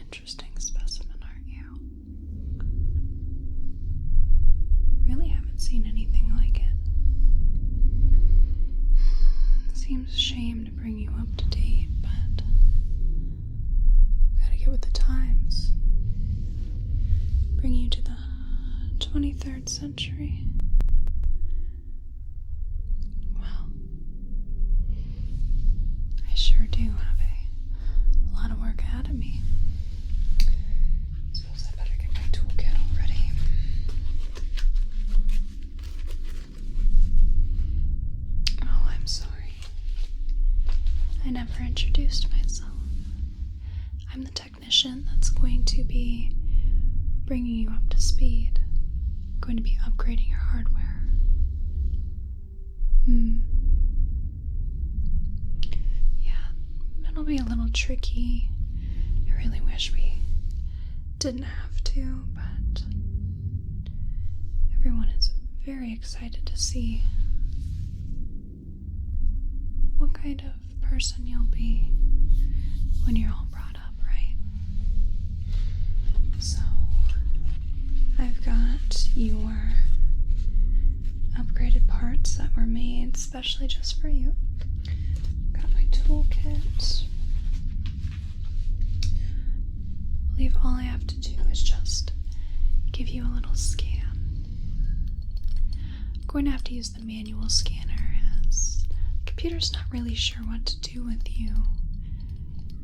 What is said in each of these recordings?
interesting specimen, aren't you? Really haven't seen anything like it. Seems a shame to bring you up to date, but we gotta get with the times. Bring you to the 23rd century. Well, I sure do have a lot of work ahead of me. Suppose I better get my toolkit all ready. Oh, I'm sorry. I never introduced myself. I'm the technician that's going to be bringing you up to speed. I'm going to be upgrading your hardware. Yeah, it'll be a little tricky. I really wish we didn't have to, but everyone is very excited to see what kind of person you'll be when you're all brought up, right? So, I've got your upgraded parts that were made specially just for you. Got my toolkit. I believe all I have to do is just give you a little scan. I'm going to have to use the manual scanner as the computer's not really sure what to do with you.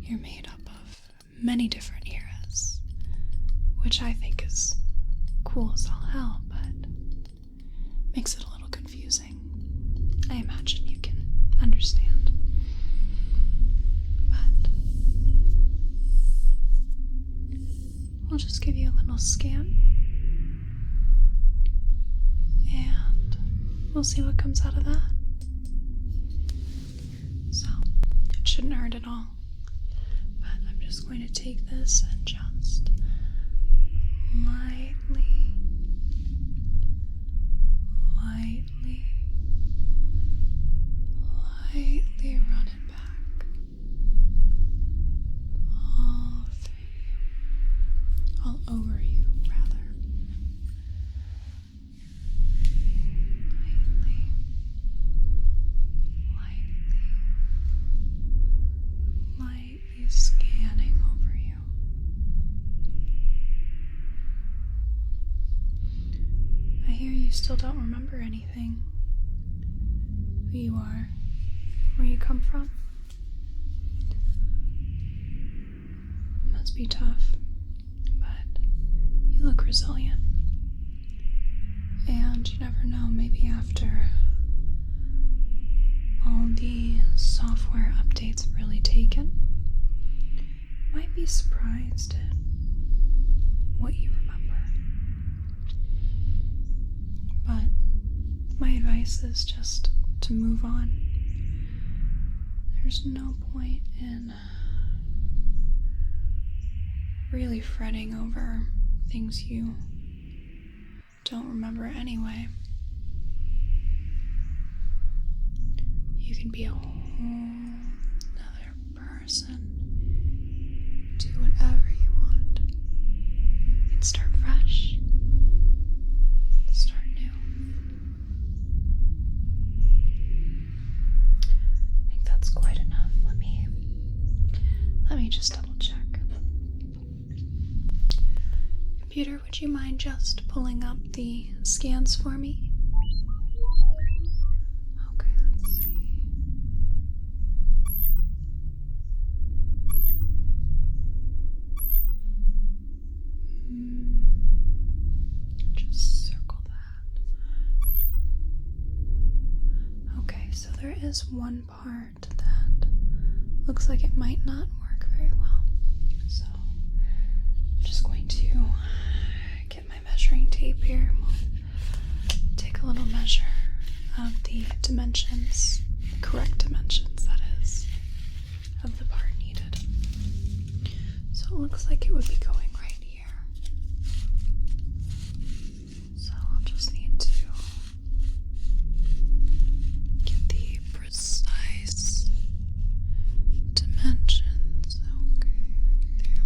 You're made up of many different eras, which I think is cool as all hell, but makes it a little confusing. I imagine you can understand. But I'll just give you a little scan, and we'll see what comes out of that. So, it shouldn't hurt at all. But I'm just going to take this and just lightly run it back all through you, all over you, rather. Lightly scanning over you. I hear you still don't remember anything. Who you are, where you come from. It must be tough, but you look resilient. And you never know, maybe after all the software updates have really taken, you might be surprised at what you remember. But my advice is just to move on. There's no point in really fretting over things you don't remember anyway. You can be a whole another person. Do whatever you want. You can start fresh. Start new. I think that's quite enough. Let me just double check. Computer, would you mind just pulling up the scans for me? Okay, let's see. Just circle that. Okay, so there is one part that looks like it might not work very well. So I'm just going to get my measuring tape here. We'll take a little measure of the dimensions, the correct dimensions, that is, of the part needed. So it looks like it would be going right here. So I'll just need to get the precise dimensions. Okay, right there.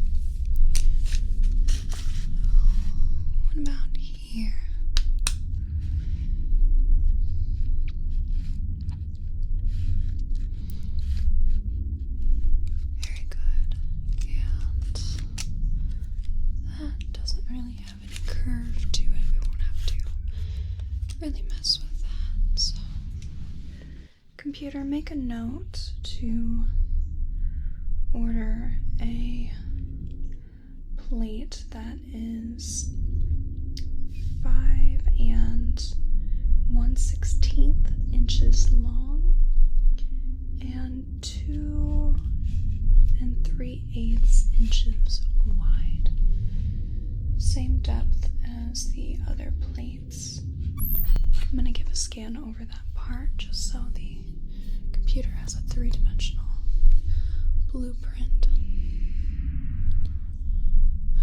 really mess with that. So, computer, make a note to order a plate that is 5 1/16 inches long and 2 3/8 inches wide. Same depth as the other plates. I'm going to give a scan over that part just so the computer has a 3-dimensional blueprint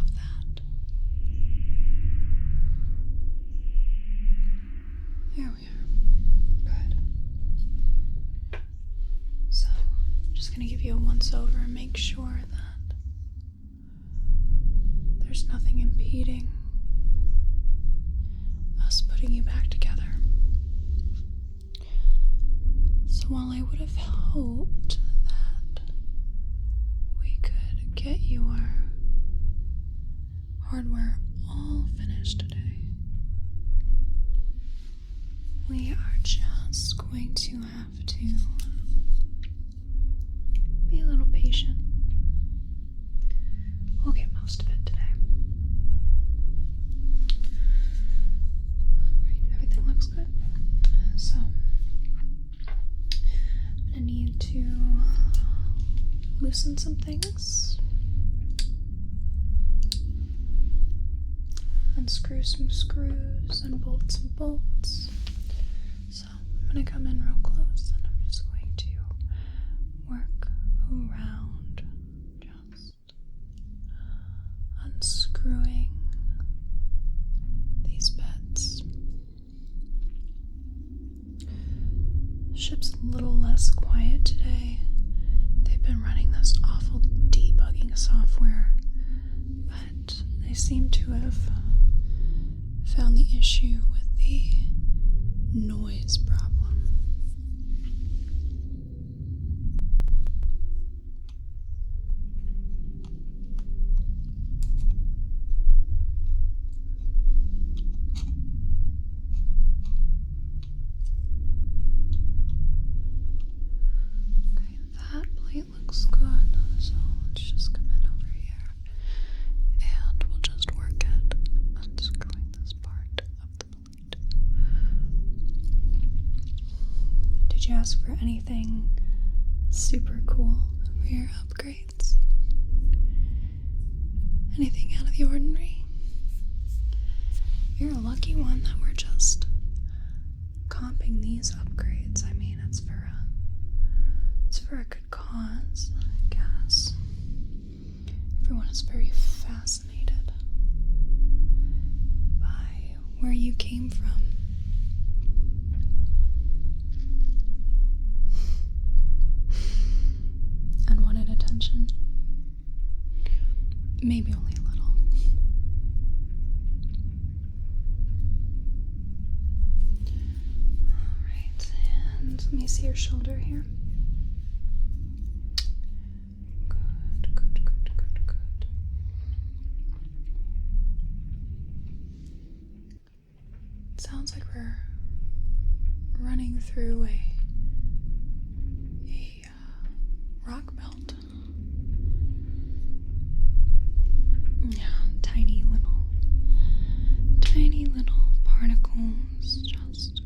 of that. There we are. Good. So, I'm just going to give you a once-over and make sure that there's nothing impeding us putting you back together. So while I would have hoped that we could get your hardware all finished today, we are just going to have to be a little patient. We'll get most of it today. Alright, everything looks good. So, I'm gonna need to loosen some things, unscrew some screws, and bolt some bolts. So, I'm gonna come in real close and I'm just going to work around, just unscrewing these beds. Ship's a little less quiet today. They've been running this awful debugging software, but they seem to have found the issue with the noise problem. Looks good, so let's just come in over here and we'll just work at unscrewing this part of the plate. Did you ask for anything super cool for your upgrades? Anything out of the ordinary? You're a lucky one that we're just comping these upgrades. I mean, it's for a good cause, I guess. Everyone is very fascinated by where you came from. Unwanted attention? Maybe only a little. Alright, and let me see your shoulder here. Sounds like we're running through a rock belt. Yeah, tiny little particles just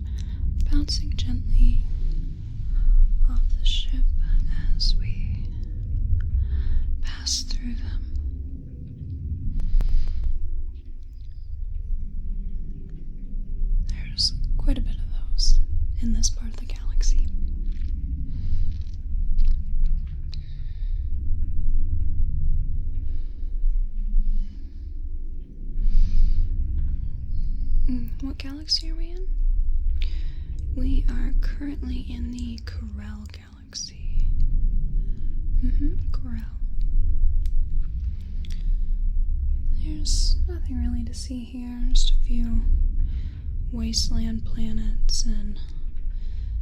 bouncing gently off the ship as we pass through them. There's quite a bit of those in this part of the galaxy. What galaxy are we in? We are currently in the Corel galaxy. Corel. There's nothing really to see here, just a few wasteland planets and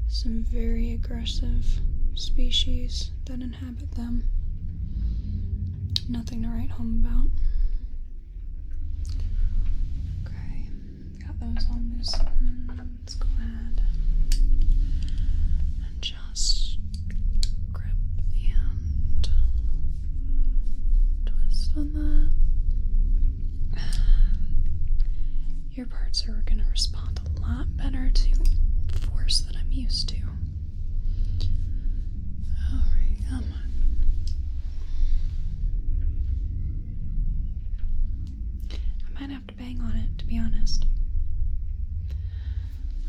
some very aggressive species that inhabit them. Nothing to write home about. Okay, got those all loosen. Let's go ahead and just grip and twist on that. Your parts are going to respond a lot better to force that I'm used to. Alright, come on. I might have to bang on it, to be honest.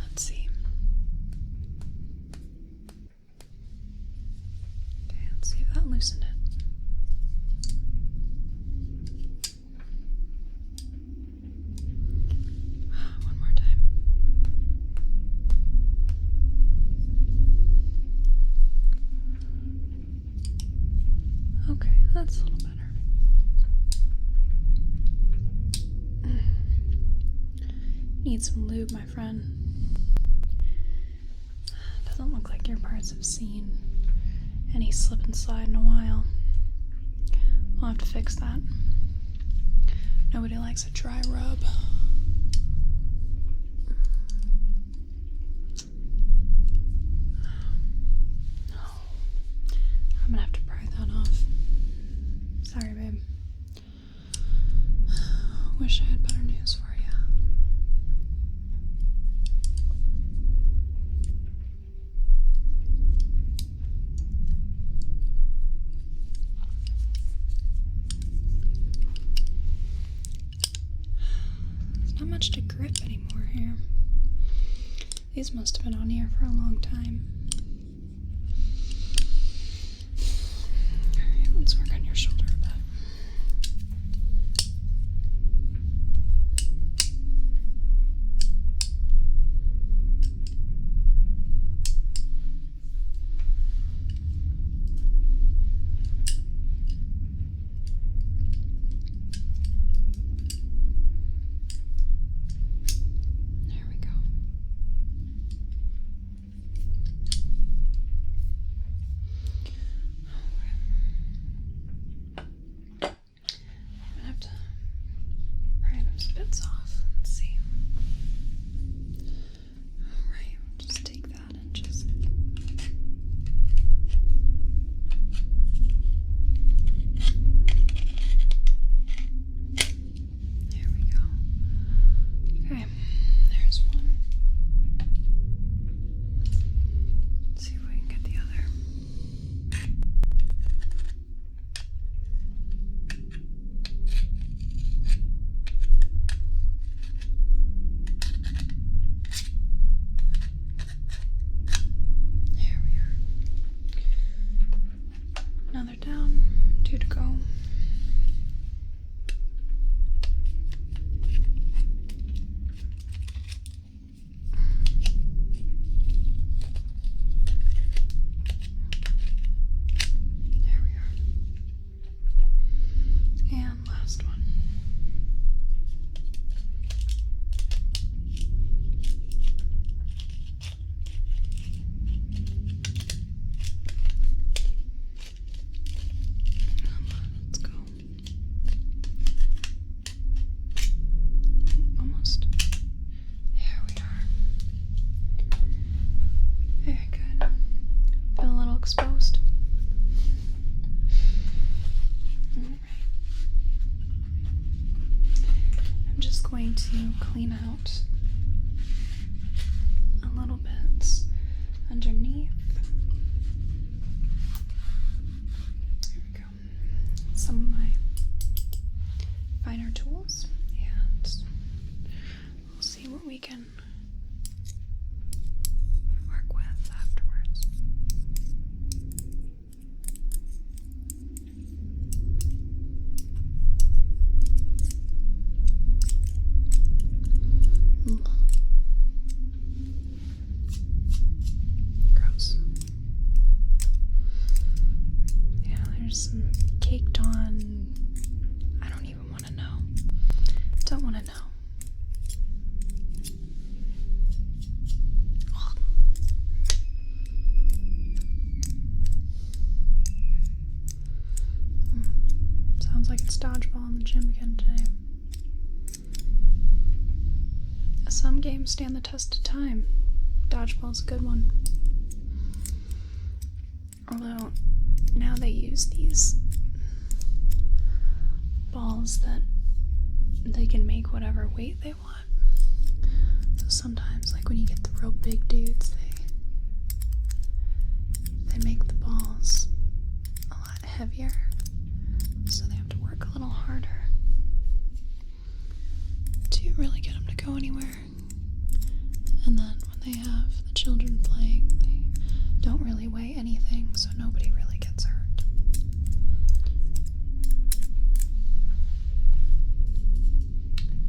Let's see. Okay, let's see if that loosened it. One more time. Okay, that's a little better. Need some lube, my friend. Doesn't look like your parts have seen any slip and slide in a while. We'll have to fix that. Nobody likes a dry rub. I'm gonna have to pry that off. Sorry, babe. Wish I had better news for you. Not much to grip anymore here. These must have been on here for a long time. Alright, let's work on your shoulder a bit. Exposed. I'm just going to clean out a little bit underneath. There we go. Some of my finer tools, and we'll see what we can work with afterwards. Gross. Yeah, there's some caked on. I don't even want to know. Don't want to know. Sounds like it's dodgeball in the gym again today. some games stand the test of time. Dodgeball's a good one. Although, now they use these balls that they can make whatever weight they want. So sometimes, like when you get the real big dudes, they make the balls a lot heavier, so they have to work a little harder to really get them to go anywhere. And then when they have the children playing, they don't really weigh anything, so nobody really gets hurt.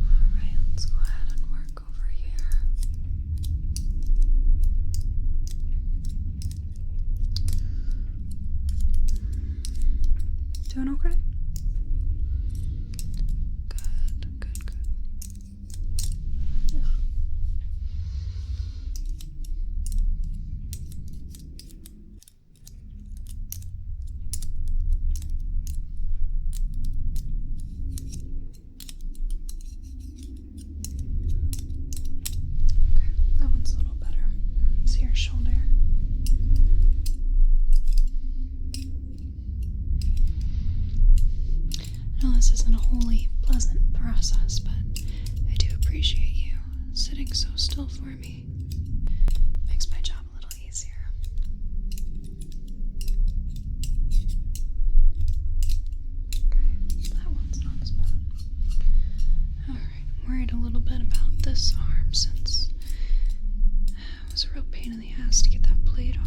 Alright, let's go ahead and work over here. Doing okay? Good. Yeah. Okay, that one's a little better. See your shoulder. I know this isn't a wholly pleasant process, but I do appreciate you sitting so still for me. Makes my job a little easier. Okay, that one's not as bad. Alright, I'm worried a little bit about this arm since it was a real pain in the ass to get that plate off.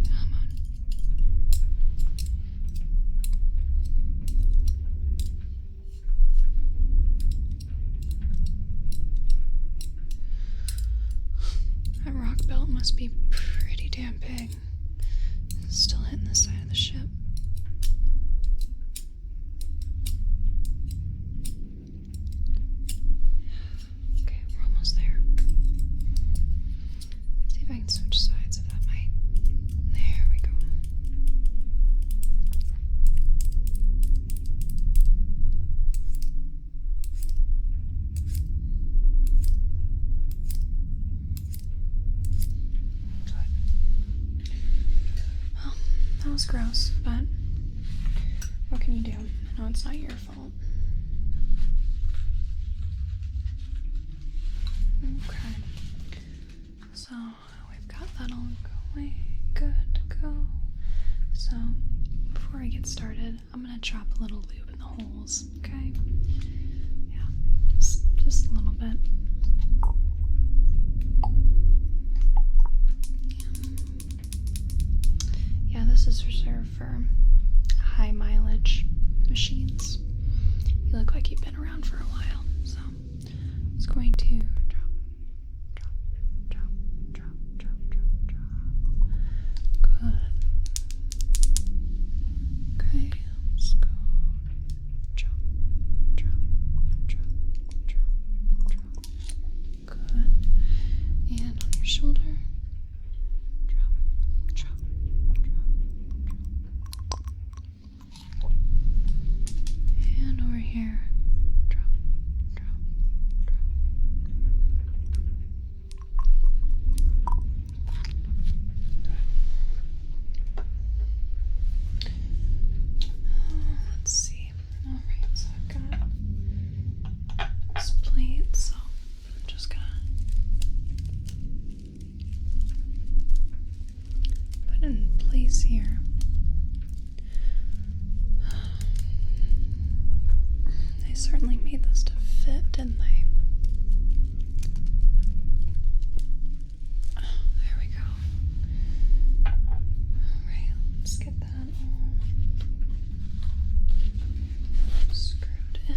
Come on. That rock belt must be pretty damn big. It's still hitting the side of the ship. Okay, we're almost there. See if I can switch sides, if that might. There we go. Good. Well, that was gross, but what can you do? I know it's not your fault. Okay. So we've got that all going. Good to go. So before I get started, I'm gonna drop a little lube in the holes, okay? Yeah, just a little bit. Yeah, this is reserved for high mileage machines. You look like you've been around for a while, so it's going to drop. Good. Okay, let's go. Drop. Good. And on your shoulder. Drop. And over here. Drop. Let's see. Alright, so I've got this plate, so I'm just gonna put it in place here. They certainly made this to fit, didn't they? Oh, there we go. Alright, let's get that all screwed in.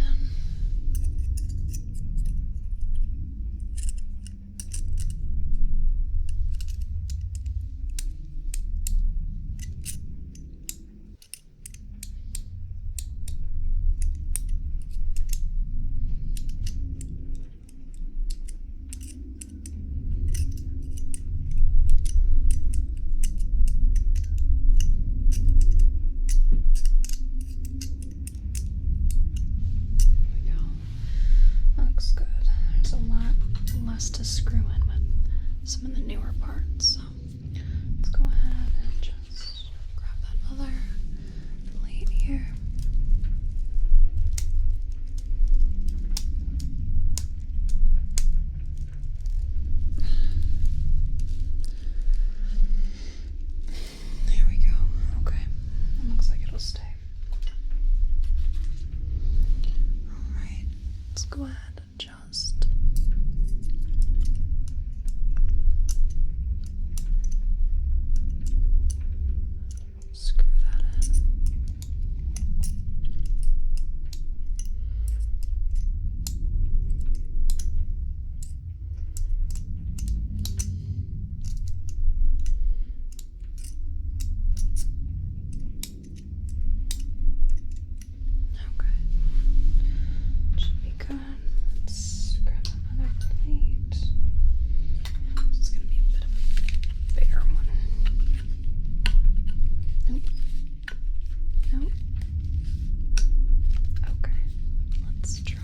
newer parts. So let's go ahead and just grab that other plate here. There we go. Okay. It looks like it'll stay. Alright. Let's go ahead and just screw that in. Okay. Should be good. Let's grab another plate. This is going to be a bit of a bigger one. Nope. Nope. Okay. Let's try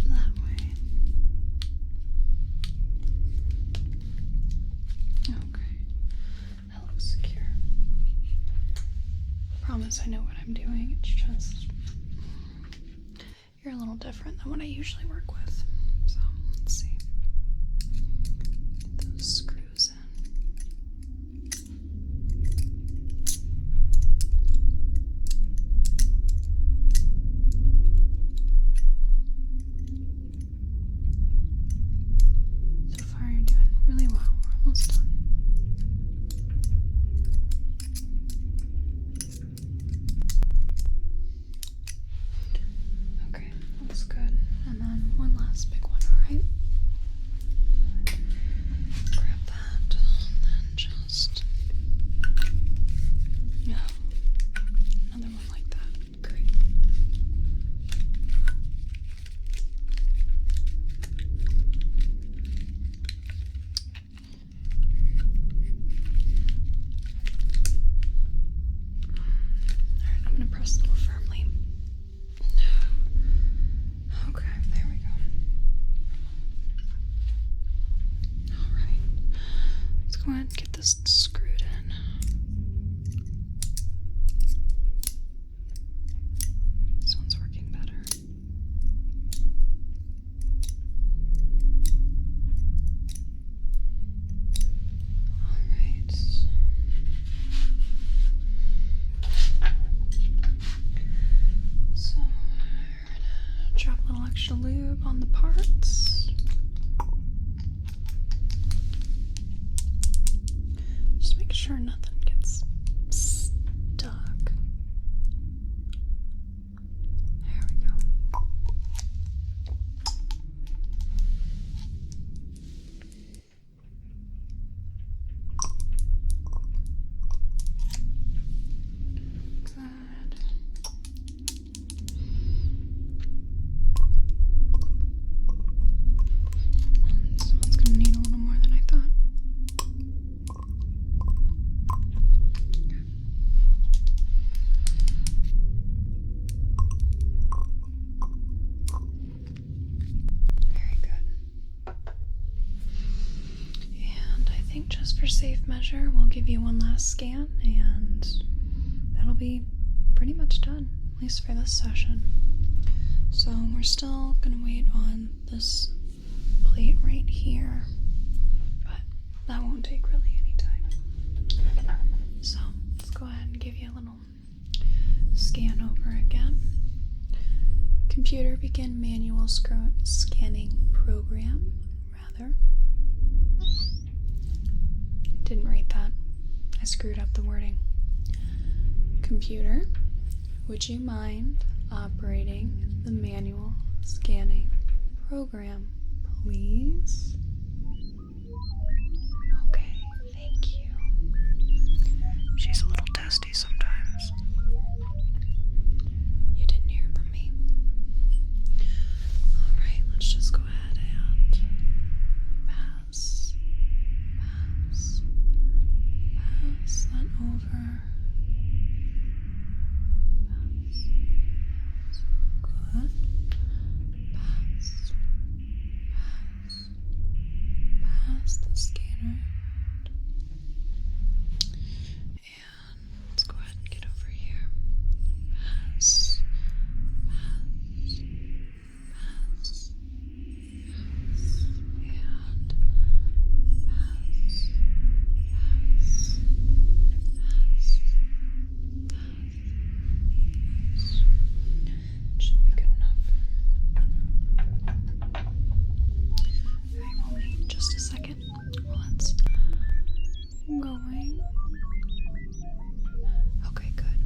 that way. Okay. That looks secure. Promise I know what I'm doing. It's just you're a little different than what I usually work with. So let's see. Get those screws in. So far you're doing really well. We're almost done. Okay, looks good. And then one last big one, alright? Grab that and then just another one like that. Great. Alright, I'm gonna press a little firmly. Okay, there we go. Alright. Let's go ahead and get this screwed in. This one's working better. Alright. So we're gonna drop a little extra lube on the parts. Just make sure nothing gets stuck. There we go. Good. This one's gonna need a little more than I thought. Very good. And I think just for safe measure, we'll give you one last scan, and that'll be pretty much done, at least for this session. So we're still gonna wait on this plate right here, but that won't take really any time. So let's go ahead and give you a little scan over again. Computer begin manual scanning program, rather. Didn't write that. I screwed up the wording. Computer, would you mind operating the manual scanning program, please? Okay, thank you. She's a little testy sometimes. You didn't hear from me. Alright, let's just go ahead and pass that over. Good. Pass. pass the scanner. And let's go ahead and get over here. Pass. Pass. Pass. Pass. And pass. Pass. Pass. Should be good enough. Alright, we'll wait just a second while that's going. Okay, good.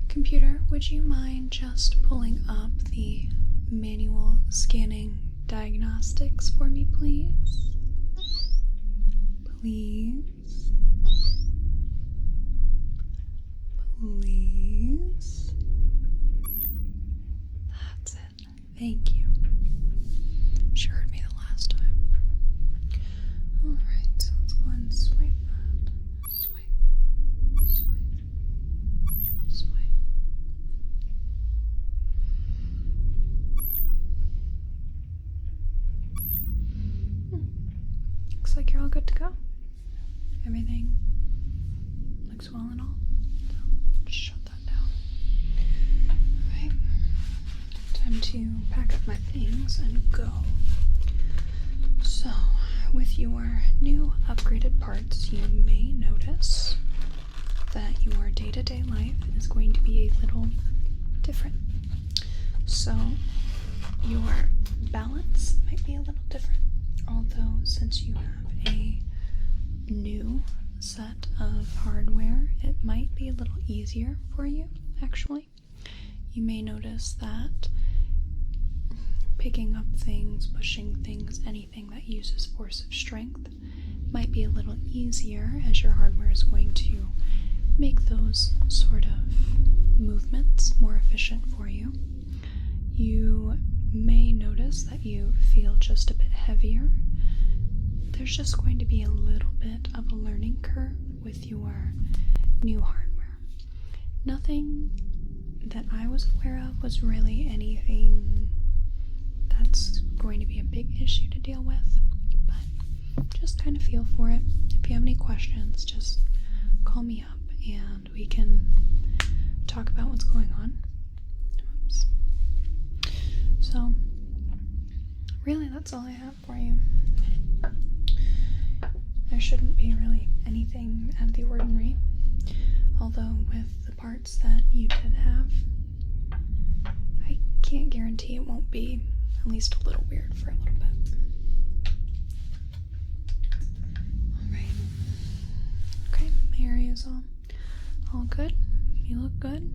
Computer, would you mind just pulling up the manual scanning diagnostics for me, please? Please. Please. That's it. Thank you. She heard me the last time. Alright, so let's go ahead and swipe that. Swipe. Swipe. Swipe. Looks like you're all good to go. Everything looks well and all. So just shut that down. Alright. Time to pack up my things and go. So, with your new upgraded parts, you may notice that your day-to-day life is going to be a little different. So, your balance might be a little different. Although, since you have a new set of hardware, it might be a little easier for you, actually. You may notice that picking up things, pushing things, anything that uses force of strength might be a little easier, as your hardware is going to make those sort of movements more efficient for you. You may notice that you feel just a bit heavier. There's just going to be a little bit of a learning curve with your new hardware. Nothing that I was aware of was really anything that's going to be a big issue to deal with, but just kind of feel for it. If you have any questions, just call me up and we can talk about what's going on. Oops. So, really, that's all I have for you. There shouldn't be really anything out of the ordinary, although with the parts that you did have, I can't guarantee it won't be at least a little weird for a little bit. Alright. Okay, my area is all good. You look good.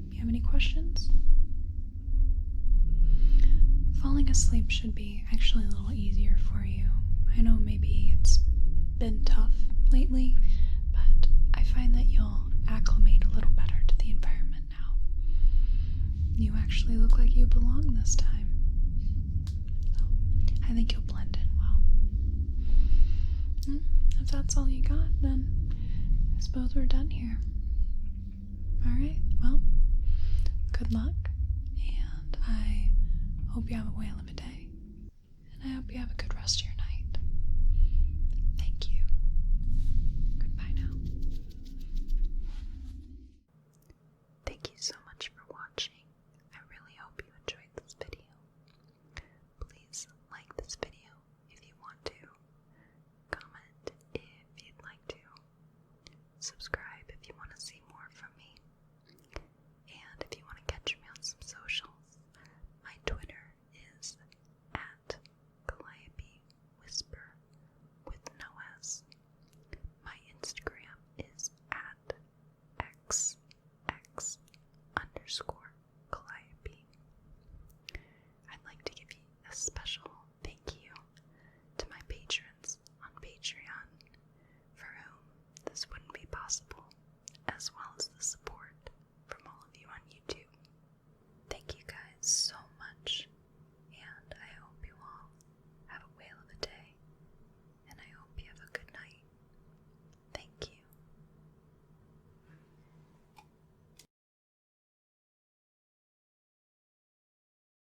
You have any questions? Falling asleep should be actually a little easier for you. I know maybe it's been tough lately, but I find that you'll acclimate a little better to the environment now. You actually look like you belong this time. So, I think you'll blend in well. If that's all you got, then I suppose we're done here. Alright, well, good luck, and I hope you have a whale of a day, and I hope you have a good rest of your night. Thank you. Goodbye now. Thank you so much for watching. I really hope you enjoyed this video. Please like this video if you want to. Comment if you'd like to. Subscribe if you want to see more from me. And if you want to catch me on some socials, my Twitter is at Calliope Whisper with no S. My Instagram is at XX_Calliope. I'd like to give you a special